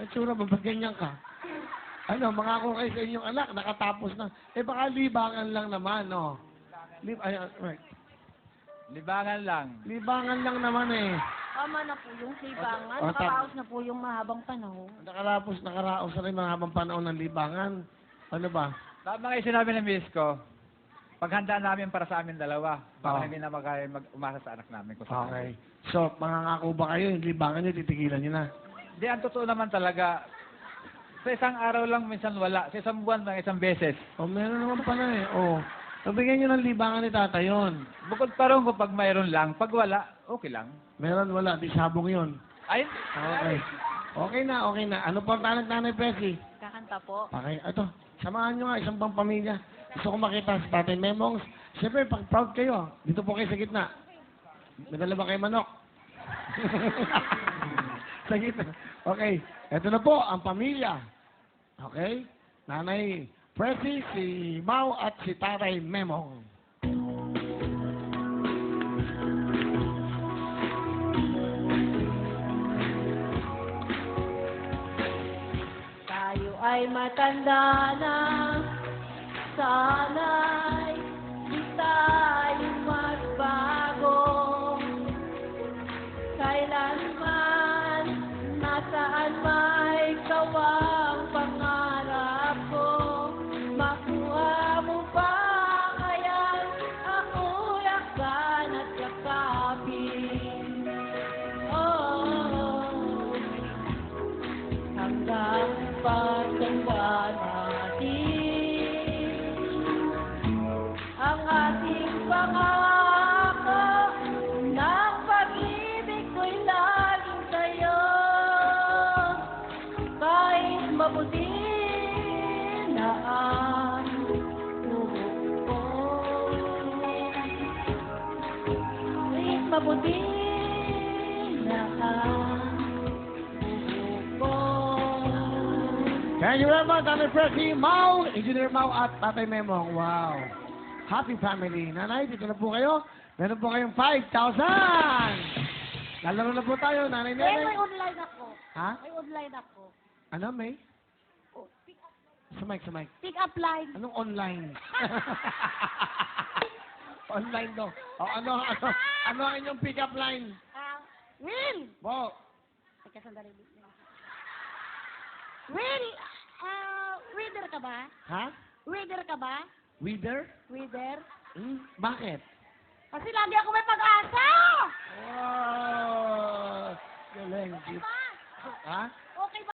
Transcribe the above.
Ang tsura ba, ba't ganyan ka? Ano, mangako kayo sa inyong anak, nakatapos na. Eh, baka libangan lang naman, no? Right. Libangan lang. Libangan lang naman eh. Tama na po yung libangan. O, Nakaraos na po yung mahabang panahon. Nakaraos na rin mahabang panahon ng libangan. Ano ba? Tama kayo sinabi ng miss ko, paghandaan namin para sa amin dalawa, baka Oo. hindi na umasa sa anak namin. Kung sakali. Okay. So, mangangako ba kayo, yung libangan nyo, titigilan nyo na? Hindi, ang totoo naman talaga, sa isang araw lang minsan wala, sa isang buwan lang isang beses. O, meron naman pala eh. O, nabigyan nyo ng libangan ni tata yun. Bukod pa rin kung pag mayroon lang, pag wala, okay lang. Meron, wala. Di sabong yun. Ay, Okay. Okay na, okay na. Ano pa ang Nanay Pesi? Kakanta po. Okay, ito. Samahan nyo nga, isang pang pamilya. Gusto ko makita sa Tatay Memong. Siyempre, pag proud kayo, dito po kayo sa gitna. May dala ba kayo manok? Sa gitna. Okay, ito na po ang pamilya. Okay? Nanay Presi, si Mau at si Tatay Memong. Tayo ay matanda na. Sana'y di tayo magbago. Kailanman, nasaan may kawang pangarap ko. Makuha mo ba kaya ako'y akban at yakapin? Oh, hanggang pagtanda natin ang ating pangako ng pag-ibig ko'y laging sa'yo. Kahit mabuti na ang buhok ko, kahit mabuti na ang buhok ko. Thank you very much, Nanay Presi, Mau, Engineer Mau at Tatay Memong. Wow. Happy family. Nanay, dito na po kayo. Meron po kayong 5,000! Lalaro na po tayo, Nanay May Nenay. online ako. Ha? May online ako. Ano, May? Oh, pick up, Sa mic. pick up line. Anong online? Online daw. O, ano ang inyong pick-up line? Will! Bo, Teka, sandali. Will, reader ka ba? ha? Reader ka ba? Weather? Reader? Bakit? Kasi lagi ako may pag-asa! Wow! Galing. Diba? Ha?